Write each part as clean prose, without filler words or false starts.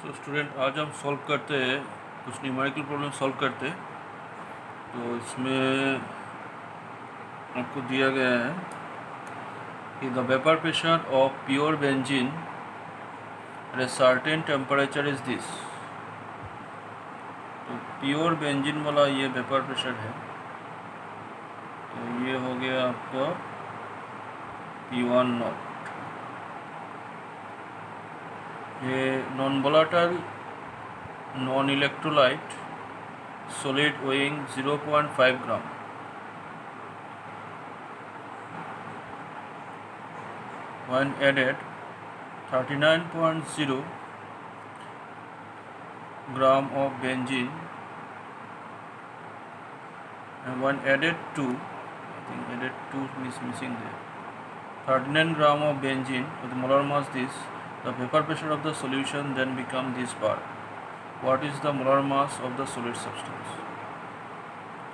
So student, आज हम solve करते हैं कुछ न्यूमेरिकल प्रॉब्लम सॉल्व करते हैं। तो इसमें आपको दिया गया है कि the vapour pressure of pure benzene at a certain temperature is this. तो प्योर बेंजीन वाला ये वेपर प्रेशर है। तो ये हो गया आपका P1 नॉट। ये non volatile non electrolyte solid weighing 0.5 gram when added 39.0 gram of benzene and when added to, I think added to is missing there, 39 gram of benzene with molar mass this, the vapor pressure of the solution then become this bar. What is the molar mass of the solid substance?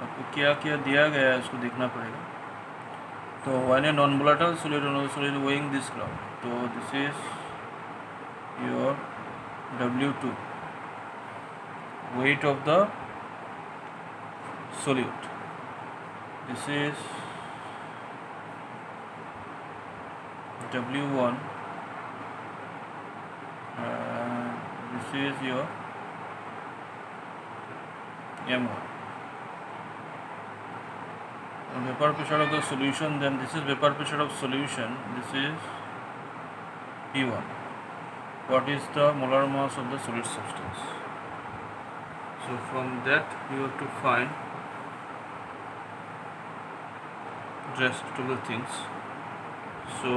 आपको क्या क्या दिया गया है उसको देखना पड़ेगा। तो when a non-volatile solid weighing this gram, तो this is your W2, weight of the solute. This is W1 and this is your M1. Vapor pressure of the solution, then this is vapor pressure of solution, this is P1. What is the molar mass of the solid substance? So from that you have to find rest of the things. So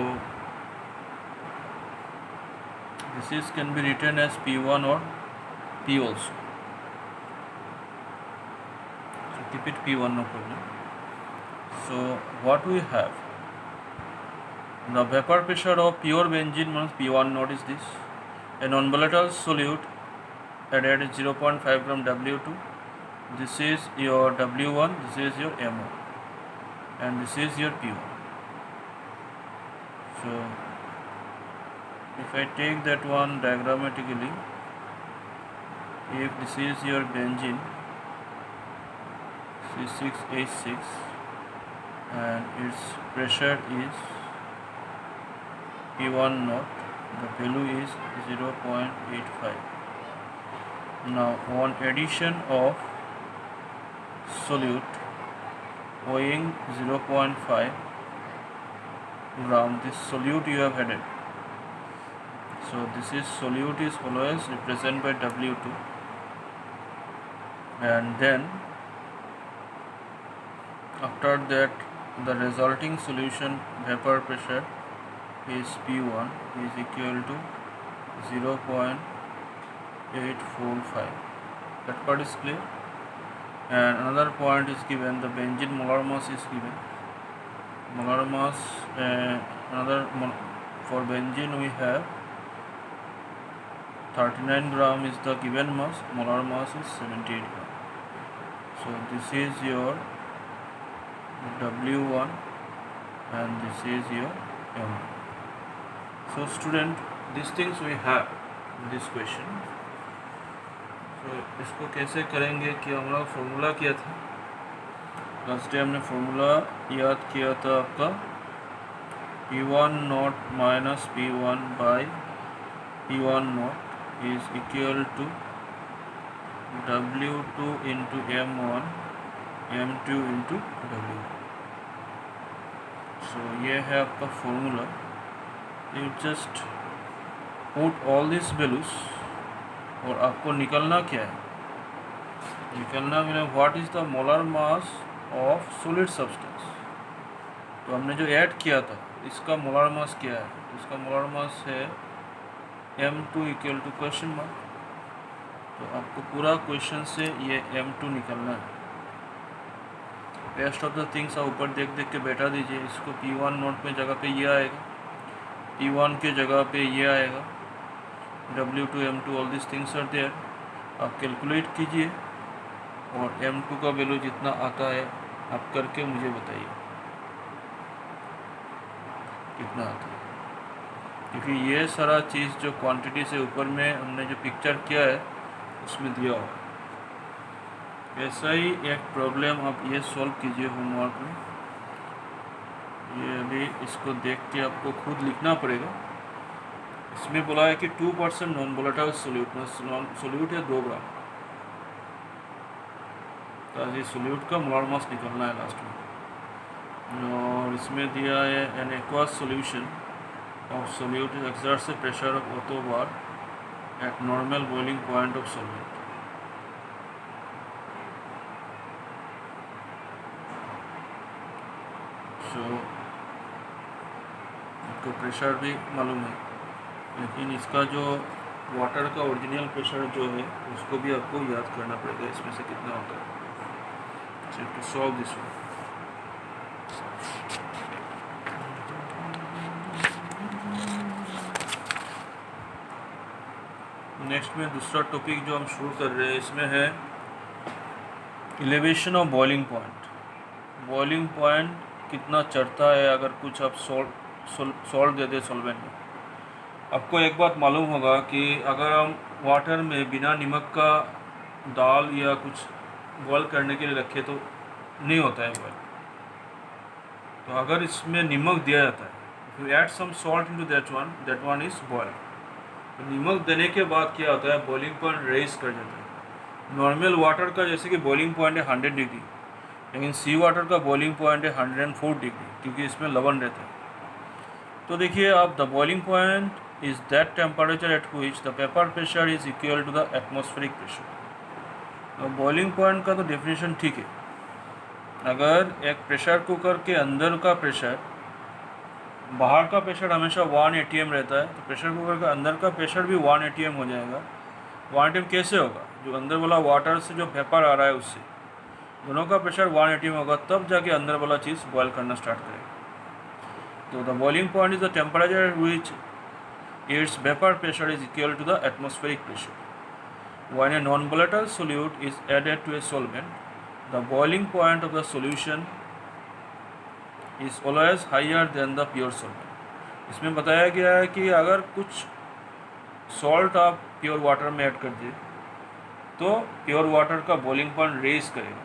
this is can be written as P1 or P also. So keep it P1, no problem. So what we have, the vapor pressure of pure benzene means P1 naught is this. A non-volatile solute added 0.5 gram W2. This is your W1, this is your M1, and this is your P1. So if I take that one diagrammatically, if this is your benzene C6H6 and its pressure is P1 naught, the value is 0.85. Now on addition of solute weighing 0.5 gram, this solute you have added. So this is solute is always represented by W2, and then after that the resulting solution vapor pressure is P1 is equal to 0.845. That part is clear. And another point is given, the benzene molar mass is given. Molar mass, for benzene we have 39 gram is the given mass, molar mass is 78 gram. So this is your W1 and this is your M1. So student, these things we have in this question. So इसको कैसे करेंगे कि हमारा formula क्या था, last day हमने formula याद किया था आपका P1 naught minus P1 by P1 naught is equal to W2 into M1 M2 into W. So ये है आपका formula. You just put all these values और आपको निकलना क्या है, निकलना मैंने what is the molar mass of solid substance. तो हमने जो ऐड किया था इसका मोलर मास क्या है, इसका मोलर मास है M2 equal to question mark. तो आपको पूरा क्वेश्चन से ये M2 निकलना है. रेस्ट ऑफ द थिंग्स आप ऊपर देख देख के बैठा दीजिए. इसको P1 नोट में जगह पे ये आएगा, P1 के जगह पे ये आएगा, W2 M2 all this things are there. आप कैलकुलेट कीजिए और M2 का वैल्यू जितना आता है आप करके मुझे बताइए कितना आता है. क्योंकि ये सारा चीज़ जो क्वांटिटी से ऊपर में हमने जो पिक्चर किया है उसमें दिया हुआ है। ऐसा ही एक प्रॉब्लम आप ये सॉल्व कीजिए होमवर्क में। ये अभी इसको देख के आपको खुद लिखना पड़ेगा। इसमें बोला है कि 2% नॉन वोलेटाइल सोल्यूट, सोल्यूट है 2 ग्राम, तो ये सोल्यूट का मोलर मास निकलना है लास्ट में। और इसमें दिया है an aqueous solution of solute exerts the pressure of Otto bar at normal boiling point of solvent. So आपको प्रेशर भी मालूम है, लेकिन इसका जो वाटर का ओरिजिनल प्रेशर जो है उसको भी आपको याद करना पड़ेगा, इसमें से कितना होता है। So to solve this one, next में दूसरा टॉपिक जो हम शुरू कर रहे हैं इसमें है elevation of boiling point. Boiling point कितना चढ़ता है अगर कुछ आप सॉल्ट दे दे सॉल्वेंट में। आपको एक बात मालूम होगा कि अगर हम वाटर में बिना नमक का दाल या कुछ बॉयल करने के लिए रखे तो नहीं होता है बॉयल। तो अगर इसमें नमक दिया जाता है, if you add some salt into that one is boil. तो नमक देने के बाद क्या होता है, बॉइलिंग पॉइंट रेज कर जाता है। नॉर्मल वाटर का जैसे कि बॉइलिंग पॉइंट है 100 डिग्री, लेकिन सी वाटर का बॉइलिंग पॉइंट है 104 डिग्री, क्योंकि इसमें लवण रहता है। तो देखिए आप, the boiling point is that temperature at which the vapour pressure is equal to the atmospheric pressure. तो बॉइलिंग पॉइंट का तो डेफिनेशन ठीक है। अगर एक प्रेशर कुकर के अंदर का प्रेशर, बाहर का प्रेशर हमेशा 1 atm रहता है, तो प्रेशर कुकर का अंदर का प्रेशर भी 1 atm हो जाएगा। 1 atm कैसे होगा, जो अंदर वाला वाटर से जो वेपर आ रहा है उससे दोनों का प्रेशर 1 atm होगा, तब जाके अंदर वाला चीज़ बॉयल करना स्टार्ट करेगा। तो the boiling point is the temperature which its vapour pressure is equal to the atmospheric pressure. When a non volatile solute is added to a solvent, the boiling point of the solution is always higher than the pure solvent. इसमें बताया गया है कि अगर कुछ salt आप pure water में add कर दिए तो प्योर वाटर का बॉइलिंग पॉइंट रेज करेगा।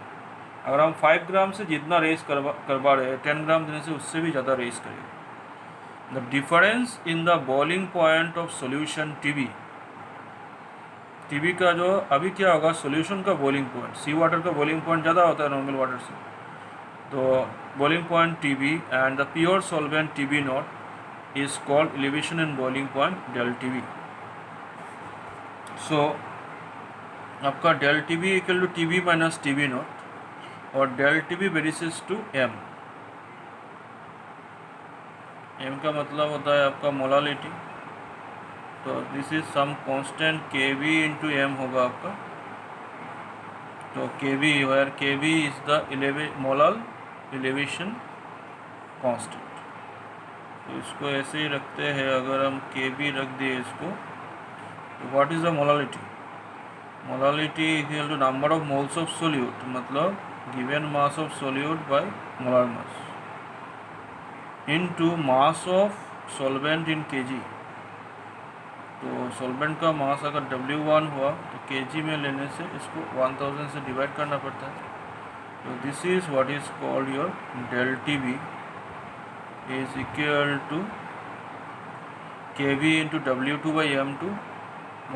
अगर हम 5 ग्राम से जितना रेज करवा रहे हैं, 10 ग्राम देने से उससे भी ज़्यादा रेज करेगा। The difference in the boiling point of solution TB का जो अभी क्या होगा, सोल्यूशन का बॉइलिंग पॉइंट, सी वाटर का बॉइलिंग पॉइंट ज़्यादा होता है नॉर्मल वाटर से, तो boiling point TB and the pure solvent TB naught is called elevation and boiling point del TB. So आपका del TB equal to TB minus TB naught और del TB varies to M। M का मतलब होता है आपका molality, तो this is some constant KB into M होगा आपका। तो KB where KB is the molal elevation constant. तो इसको ऐसे ही रखते हैं, अगर हम KB रख दिए इसको, तो what is the molality? Molality equal to number of moles of solute, मतलब given mass of solute by molar mass into mass of solvent in kg। तो सॉल्वेंट का मास अगर W1 हुआ तो kg में लेने से इसको 1000 से डिवाइड करना पड़ता है। So this is what is called your del TB is equal to KB into W2 by M2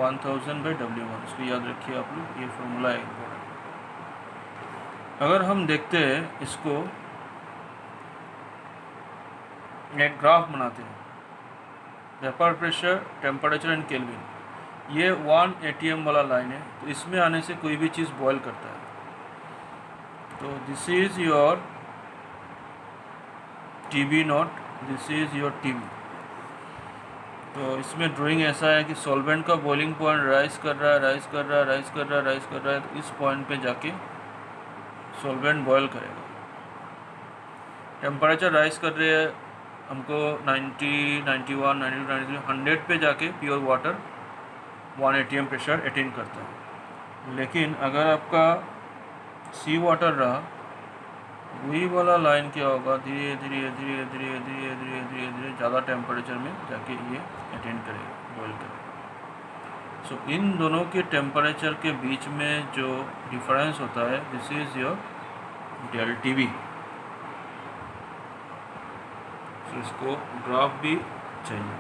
1000 by W1। इसको याद रखिए आप लोग, ये फॉर्मूला है इम्पोर्टेंट। अगर हम देखते हैं इसको, एक ग्राफ बनाते हैं, vapour pressure, temperature and kelvin, ये 1 atm वाला लाइन है, तो इसमें आने से कोई भी चीज़ बॉयल करता है। तो this is your TB not, this is your TB। तो इसमें ड्राइंग ऐसा है कि सॉल्वेंट का बॉइलिंग पॉइंट राइज कर रहा है, तो इस पॉइंट पे जाके सॉल्वेंट बॉयल करेगा। टेम्परेचर राइज कर रहे हैं हमको 90, 91, 92, 93, 100 पे जाके pure water 1 atm pressure attain करता है। लेकिन अगर आपका सी वाटर रहा वही वाला लाइन क्या होगा, धीरे धीरे धीरे धीरे धीरे धीरे धीरे धीरे ज़्यादा टेम्परेचर में जाके ये अटेंड करेगा, बॉयल करेगा। सो इन दोनों के टेम्परेचर के बीच में जो डिफरेंस होता है, this is your delta V. सो इसको ग्राफ भी चाहिए।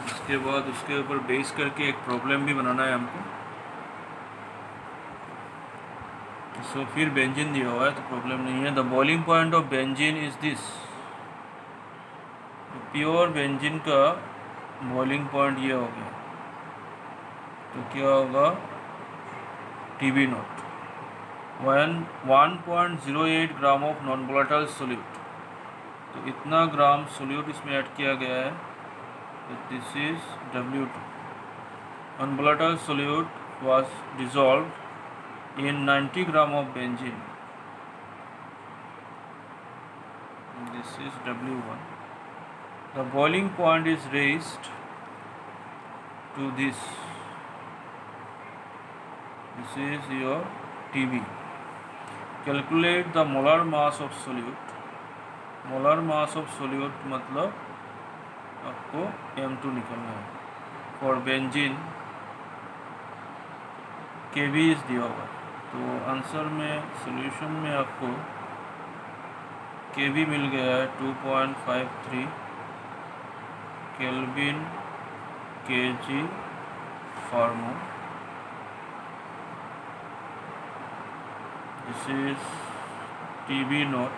इसके बाद उसके ऊपर बेस करके एक प्रॉब्लम भी बनाना है हमको। सो फिर बेंजीन दिया हुआ है तो प्रॉब्लम नहीं है। The boiling point of benzene is this. Pure benzene का बॉइलिंग पॉइंट ये हो गया, तो क्या होगा, T B naught 1.08 gram of non volatile solute. तो इतना ग्राम सोल्यूट इसमें ऐड किया गया है, तो this is W2। Non volatile solute was dissolved in 90 gram of benzene. This is W1. The boiling point is raised to this. This is your TB. Calculate the molar mass of solute. Molar mass of solute मतलब आपको M2 निकलना है। For benzene Kb is दिया हुआ है, तो answer में solution में आपको Kb मिल गया है 2.53 kelvin kg per mole। This is TB not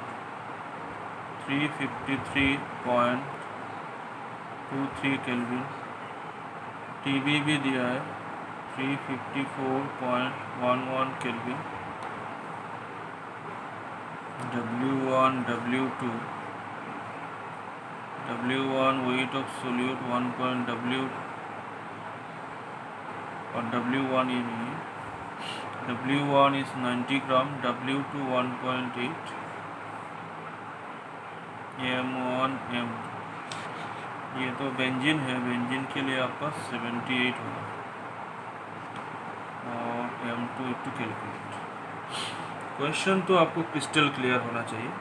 353.23 kelvin. TB भी दिया है 354.11 kelvin. W1 W2 W1 weight of solute 1.W और W1 ये नहीं है, W1 is 90 gram, W2 1.8, M1 M2। ये तो बेंजीन है, बेंजीन के लिए आपका 78 होगा और M2 टू कैलकुलेट। क्वेश्चन तो आपको क्रिस्टल क्लियर होना चाहिए।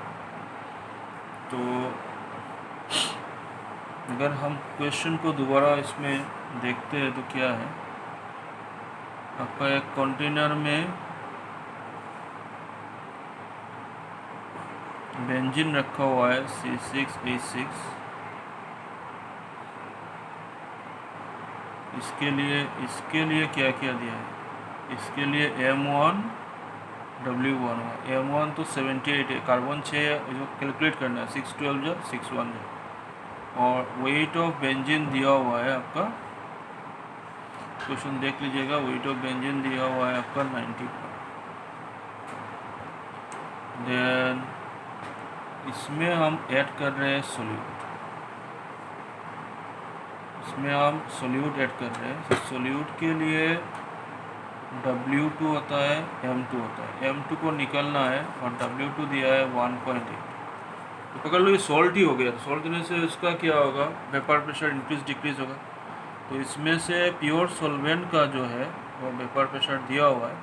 तो अगर हम क्वेश्चन को दोबारा इसमें देखते हैं तो क्या है, आपका एक कंटेनर में बेंजीन रखा हुआ है C6H6। इसके लिए क्या क्या दिया है, इसके लिए M1 W1 हुआ। M1 तो 78 है, कार्बन 6 जो कैलकुलेट करना है, 612 जो 61 जो, और वेट ऑफ बेंजीन दिया हुआ है आपका, क्वेश्चन देख लीजिएगा, वेट ऑफ बेंजीन दिया हुआ है आपका 90 ग्राम। देन इसमें हम ऐड कर रहे हैं सोल्यूट, इसमें हम सोल्यूट ऐड कर रहे हैं। तो सोल्यूट के लिए W2 होता है, M2 होता है, M2 को निकलना है और W2 दिया है 1.8। तो पकड़ लो ये सॉल्ट ही हो गया। तो सॉल्ट देने से इसका क्या होगा, वेपर प्रेशर इंक्रीज डिक्रीज होगा। तो इसमें से प्योर सॉल्वेंट का जो है वो वेपर प्रेशर दिया हुआ है।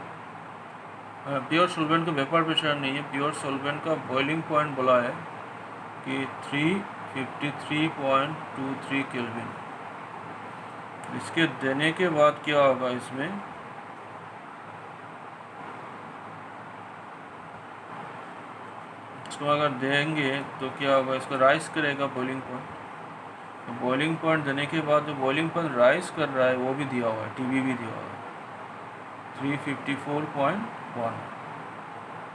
प्योर सॉल्वेंट का वेपर प्रेशर नहीं है, प्योर सॉल्वेंट का बॉइलिंग पॉइंट बोला है कि 353.23 केल्विन। इसके देने के बाद क्या होगा, इसमें इसको अगर देंगे तो क्या होगा, इसको राइज करेगा बॉइलिंग पॉइंट। तो बॉइलिंग पॉइंट देने के बाद जो बॉइलिंग पॉइंट राइज कर रहा है वो भी दिया हुआ है, TB भी दिया हुआ है 354.1।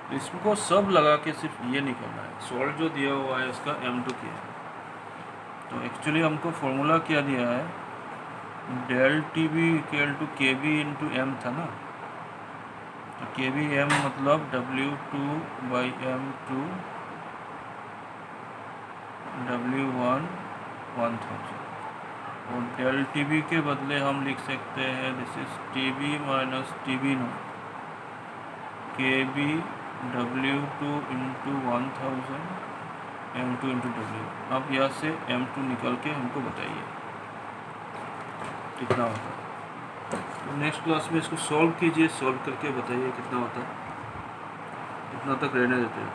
तो इसको सब लगा के सिर्फ ये निकलना है। सॉल्ट जो दिया हुआ है इसका M2 किया है। तो एक्चुअली हमको फॉर्मूला क्या दिया है, del TB equal to KB into M था ना। तो KB M मतलब W2/M2 W1 1000। और डेल TB के बदले हम लिख सकते हैं this is TB minus TB not KB W2 into 1000 M2 into W। अब यहाँ से M2 निकल के हमको बताइए कितना होगा। तो नेक्स्ट क्लास में इसको सॉल्व कीजिए, सॉल्व करके बताइए कितना होता है। इतना तक रहने देते हैं।